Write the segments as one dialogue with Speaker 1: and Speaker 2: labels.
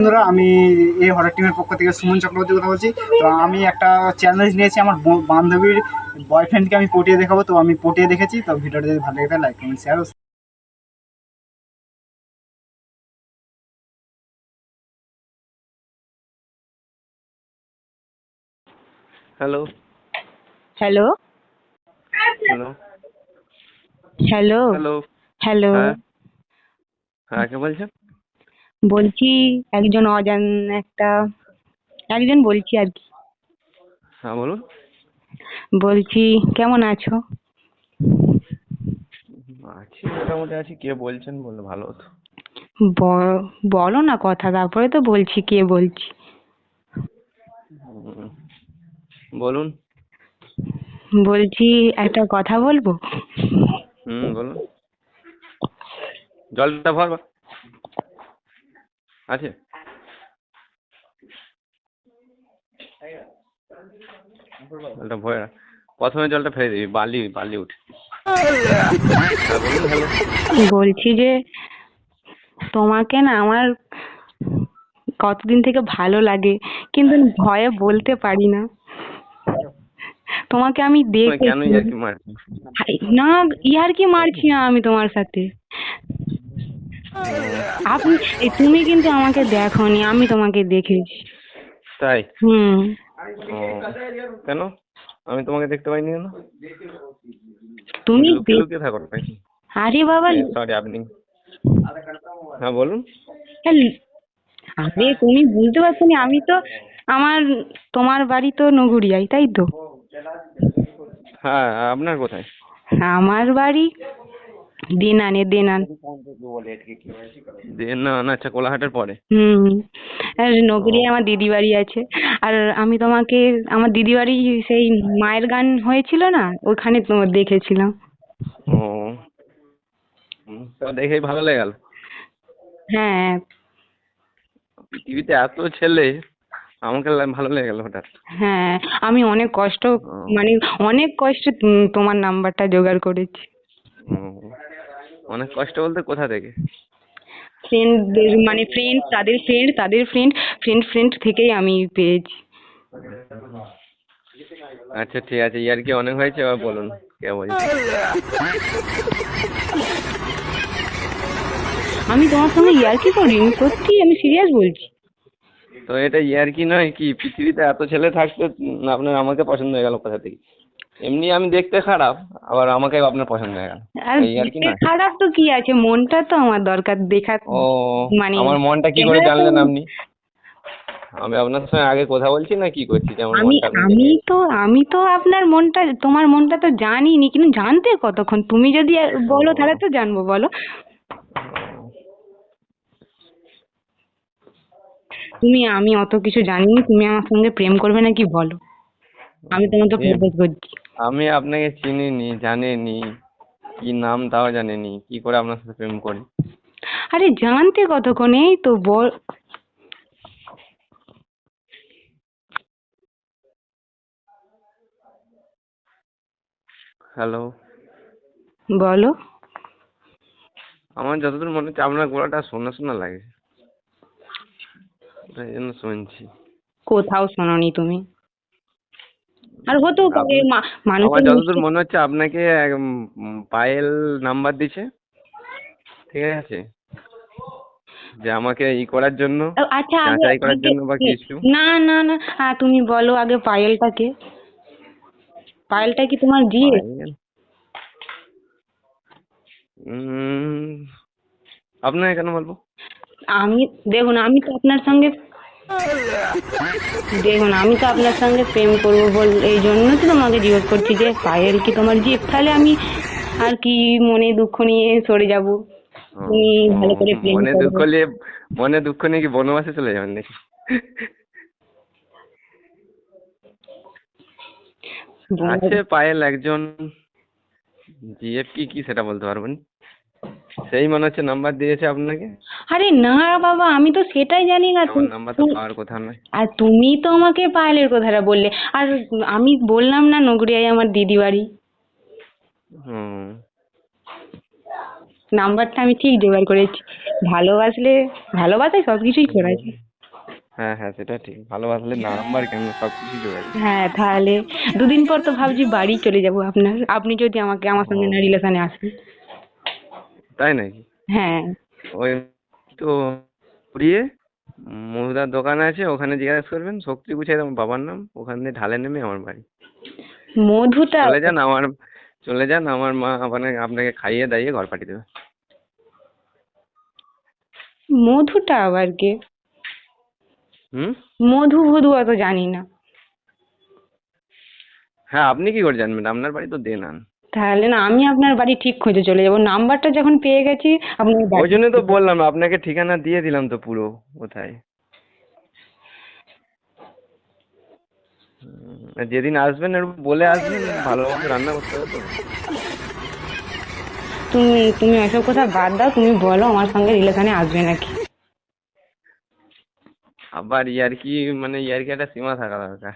Speaker 1: বন্ধুরা, আমি এই হরর টিমের পক্ষ থেকে সুমন চক্রবর্তী কথা বলছি। তো আমি একটা চ্যালেঞ্জ নিয়েছি, আমার বান্ধবীর বয়ফ্রেন্ডকে আমি পটিয়ে দেখাবো। তো আমি পটিয়ে দেখেছি। তো ভিডিওটা যদি ভালো লাগে like comment share.
Speaker 2: Hello.
Speaker 3: Hello.
Speaker 2: Hello.
Speaker 3: Hello.
Speaker 2: Hello.
Speaker 3: Hello.
Speaker 2: হ্যাঁ, হ্যাঁ, কে বলছেন?
Speaker 3: বলছি একজন একটা একজন বলছি আর কি।
Speaker 2: হ্যাঁ, বলুন।
Speaker 3: বলছি কেমন আছো?
Speaker 2: আছি, মোটামুটি আছি। কে বলছেন বললে ভালো হতো।
Speaker 3: বলো না কথা, তারপরে তো বলছি কে বলছি।
Speaker 2: হুম, বলুন।
Speaker 3: বলছি একটা কথা বলবো।
Speaker 2: বলুন। জলটা ভর আছে। জলটা ভরে রাখ। প্রথমে জলটা ফেলে দিবি, বালি বালি উঠে। হ্যাঁ, বলুন। হ্যালো।
Speaker 3: বলছি যে তোমাকে না আমার কতদিন থেকে ভালো লাগে, কিন্তু ভয়ে বলতে পারি না। তোমাকে আমি
Speaker 2: তুমি কেন
Speaker 3: দেখেছি।
Speaker 2: ইয়ার্কি মারছেন?
Speaker 3: না, ইয়ার্কি মারছি না আমি তোমার সাথে। আপনি তুমি কিন্তু আমাকে দেখোনি, আমি তোমাকে দেখেছি।
Speaker 2: তাই?
Speaker 3: হুম।
Speaker 2: ও, কেন? আমি তোমাকে দেখতে পাইনি কেন?
Speaker 3: তুমি
Speaker 2: লুকিয়ে লুকিয়ে থাকো নাকি?
Speaker 3: আরে বাবা,
Speaker 2: সরি, আপনি। হ্যাঁ, বলুন।
Speaker 3: আরে তুমি বুঝতে পারছো না, আমি তো আমার তোমার বাড়ি তো নগুরিয়ায়, তাই তো?
Speaker 2: হ্যাঁ, আপনার কোথায়?
Speaker 3: আমার বাড়ি দেনান।
Speaker 2: না না, আচ্ছা, কোলাঘাটের পরে।
Speaker 3: হুম। আর
Speaker 2: ও,
Speaker 3: নগরিয়ায় আমার দিদি বাড়ি আছে। আর আমি তোমাকে আমার দিদি বাড়ি সেই মায়ের গান হয়েছিল না, ওখানে তোমার দেখেছিলাম।
Speaker 2: ও, তো দেখেই ভালো লেগে গেল।
Speaker 3: হ্যাঁ।
Speaker 2: পৃথিবীতে এত ছেলে, আমাকে ভালো লেগে গেল হঠাৎ।
Speaker 3: হ্যাঁ, আমি অনেক কষ্ট,
Speaker 2: ও,
Speaker 3: মানে অনেক কষ্টে তোমার নাম্বারটা জোগাড় করেছি।
Speaker 2: ও, অনেক কষ্ট বলতে কোথা থেকে?
Speaker 3: ফ্রেন্ডদের, মানে ফ্রেন্ড, তাদের ফ্রেন্ড, ফ্রেন্ড থেকেই আমি পেয়েছি।
Speaker 2: আচ্ছা, ঠিক আছে, ইয়ার কি অনেক হয়েছে, এবার বলুন কে বলছে।
Speaker 3: আমি তোমার সঙ্গে ইয়ার্কি করিনি, সত্যি আমি সিরিয়াস বলছি।
Speaker 2: তো এটা ইয়ার কি নয় কি? পৃথিবীতে এত ছেলে থাকতে আপনার আমাকে পছন্দ হয়ে গেল কোথা থেকে? এমনি আমি দেখতে খারাপ, আবার আমাকে আপনার পছন্দ হয়ে গেল।
Speaker 3: আর
Speaker 2: এই আর কি
Speaker 3: দেখতে
Speaker 2: নয়?
Speaker 3: খারাপ তো কি আছে, মনটা তো আমার দরকার দেখা,
Speaker 2: ও,
Speaker 3: মানে
Speaker 2: আমার মনটা কি করে
Speaker 3: চেহারা তো।
Speaker 2: জানলেন আপনি? আমি আপনার সঙ্গে আগে কথা বলছি না কি করছি যে আমার
Speaker 3: আমি
Speaker 2: মনটা আপনি জেনে
Speaker 3: আমি
Speaker 2: গেছেন?
Speaker 3: তো আমি তো আপনার মনটা, তোমার মনটা তো জানিনি, কিন্তু জানতে কতক্ষণ, তুমি যদি বলো তাহলে
Speaker 2: ও,
Speaker 3: তো জানবো, বলো।
Speaker 2: ও,
Speaker 3: আমি অত কিছু জানিনি, তুমি আমার সঙ্গে প্রেম করবে নাকি বলো, আমি তোমাকে
Speaker 2: প্রেম?
Speaker 3: প্রপোজ করছি।
Speaker 2: আমি আপনাকে চিনিনি, জানিনি, কি নাম তাও জানিনি, কি করে আপনার সাথে প্রেম করি?
Speaker 3: আরে জানতে কতক্ষণ, এই তো বল।
Speaker 2: হ্যালো।
Speaker 3: বলো।
Speaker 2: আমার যতদূর মনে হচ্ছে আপনার গলাটা শোনা শোনা লাগে, তাই জন্য শুনছি।
Speaker 3: কোথাও শোনোনি তুমি। আর হতেও পারে
Speaker 2: আপনি, আমার
Speaker 3: মানুষের
Speaker 2: যতদূর
Speaker 3: মিষ্টি।
Speaker 2: মনে হচ্ছে আপনাকে পায়েল নাম্বার দিছে, ঠিক আছে, যে আমাকে করার জন্য,
Speaker 3: আচ্ছা, আগে
Speaker 2: যাচাই করার
Speaker 3: আগে
Speaker 2: জন্য বা কিছু।
Speaker 3: না না না, তুমি বলো আগে, পায়েলটাকে, পায়েলটা কি তোমার জিয়ে?
Speaker 2: পায়েল? উম আপনাকে কেন বলবো?
Speaker 3: আমি, দেখুন আমি তো আপনার সঙ্গে, দেখুন আমি তো আপনার সঙ্গে প্রেম করবো এই জন্য তো তোমাকে জিজ্ঞেস করছি যে পায়েল কি তোমার জিপ, তাহলে আমি আর কি মনে দুঃখ নিয়ে সরে যাব,
Speaker 2: ও,
Speaker 3: তুমি
Speaker 2: ও,
Speaker 3: ভালো করে প্রেম
Speaker 2: মনে দুঃখ
Speaker 3: করবে।
Speaker 2: নিয়ে, মনে দুঃখ নিয়ে কি বনবাসে চলে যাবেন নাকি? আছে পায়েল একজন, জিএফ কি কি সেটা বলতে পারবো না, সেই মনে হচ্ছে নাম্বার দিয়েছে আপনাকে।
Speaker 3: আরে না বাবা, আমি তো সেটাই জানি না।
Speaker 2: আমার নাম্বার তো পাওয়ার কথা নয়।
Speaker 3: আর তুমি তো আমাকে পায়েলের কথাটা বললে, আর আমি বললাম না নগরিয়ায় আমার দিদি বাড়ি।
Speaker 2: হুম।
Speaker 3: নাম্বারটা আমি ঠিক জোগাড় করেছি। ভালোবাসলে, ভালোবাসায় সব কিছুই করা যায়।
Speaker 2: হ্যাঁ হ্যাঁ, সেটা ঠিক, ভালোবাসলে নাম্বার কেন, সব কিছু জোগাড়।
Speaker 3: হ্যাঁ, তাহলে দুদিন পর তো ভাবছি বাড়ি চলে যাব আপনার, আপনি যদি আমাকে আমার সঙ্গে না রিলেশনে আসেন।
Speaker 2: তাই নাকি?
Speaker 3: হ্যাঁ।
Speaker 2: ওই তো ঘুরিয়ে মধুদার দোকান আছে, ওখানে জিজ্ঞাসা করবেন শক্তি গুছাই আমার বাবার নাম, ওখান দিয়ে ঢালে নেমে আমার বাড়ি।
Speaker 3: মধুটা
Speaker 2: চলে যান, আমার মা আপনাকে খাইয়ে দাইয়ে ঘর পাঠিয়ে দেবে।
Speaker 3: মধুটা আবার কে?
Speaker 2: হুম।
Speaker 3: মধু ভধু অত জানি না।
Speaker 2: হ্যাঁ, আপনি কি করে জানবেন? আপনার বাড়ি তো দেনান।
Speaker 3: তাহলে না, আমি আপনার বাড়ি ঠিক খুঁজে চলে যাব, নাম্বারটা যখন পেয়ে গেছি আপনার
Speaker 2: ওই
Speaker 3: বাড়ি।
Speaker 2: জন্য তো বললাম, আপনাকে ঠিকানা দিয়ে দিলাম তো পুরো কোথায়। আর যেদিন আসবেন একটু বলে আসবেন, ভালোভাবে রান্না করতে হবে তো।
Speaker 3: তুমি তুমি ওইসব কথা বাদ দাও, তুমি বলো আমার সঙ্গে রিলেশনে আসবে নাকি?
Speaker 2: আবার ইয়ার্কি, মানে ইয়ার্কি একটা সীমা থাকা দরকার।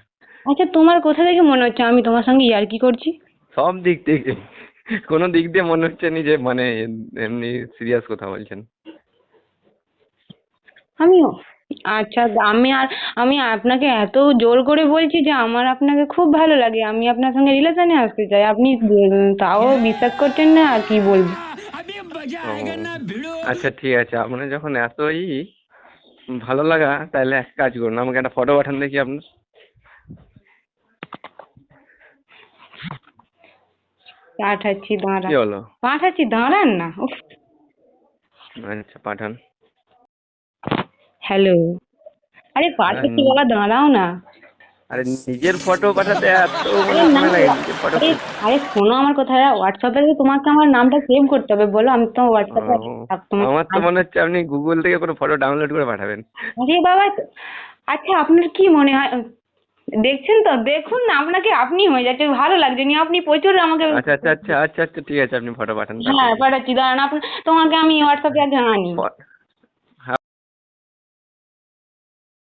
Speaker 3: আচ্ছা, তোমার কোথা থেকে মনে হচ্ছে আমি তোমার সঙ্গে ইয়ার্কি করছি?
Speaker 2: সব দিক থেকে, কোনো দিক দিয়ে মনে হচ্ছে নি যে মানে এমনি সিরিয়াস কথা বলছেন।
Speaker 3: আমিও। আচ্ছা, আমি আপনাকে এত জোর করে বলছি যে আমার আপনাকে খুব ভালো লাগে, আমি আপনার সঙ্গে রিলেশনে আসতে চাই, আপনি তাও বিশ্বাস করছেন না, আর কি বলবো।
Speaker 2: ও, আচ্ছা ঠিক আছে, আপনার যখন এতই ভালো লাগা, তাহলে এক কাজ করুন, আমাকে একটা ফটো পাঠান দেখি আপনার।
Speaker 3: পাঠাচ্ছি দাঁড়ান।
Speaker 2: কি হলো?
Speaker 3: পাঠাচ্ছি দাঁড়ান না। উফ।
Speaker 2: আচ্ছা পাঠান।
Speaker 3: হ্যালো। আরে পাঠাচ্ছি বাবা, দাঁড়াও না।
Speaker 2: আরে নিজের ফটো পাঠাতে এত
Speaker 3: আরে
Speaker 2: মানে
Speaker 3: না,
Speaker 2: সময় লাগে? নিজের ফটো?
Speaker 3: আরে আরে শোনো আমার কথা, হোয়াটসঅ্যাপে তো তোমাকে আমার নামটা সেভ করতে হবে, বলো, আমি তো হোয়াটসঅ্যাপে তোমার।
Speaker 2: আমার তো মনে হচ্ছে আপনি গুগল থেকে কোনো ফটো ডাউনলোড করে পাঠাবেন।
Speaker 3: আরে বাবা, আচ্ছা আপনার কি মনে হয়? দেখছেন তো, দেখুন না, আপনাকে আপনি হয়ে যাচ্ছে, ভালো লাগছে নি, আপনি প্রচুর আমাকে।
Speaker 2: আচ্ছা আচ্ছা আচ্ছা আচ্ছা আচ্ছা, ঠিক আছে, আপনি ফটো পাঠান,
Speaker 3: হ্যাঁ,
Speaker 2: পাঠিয়ে দিন।
Speaker 3: পাঠাচ্ছি দাঁড়ান, তোমাকে আমি হোয়াটসঅ্যাপে আগে আনি।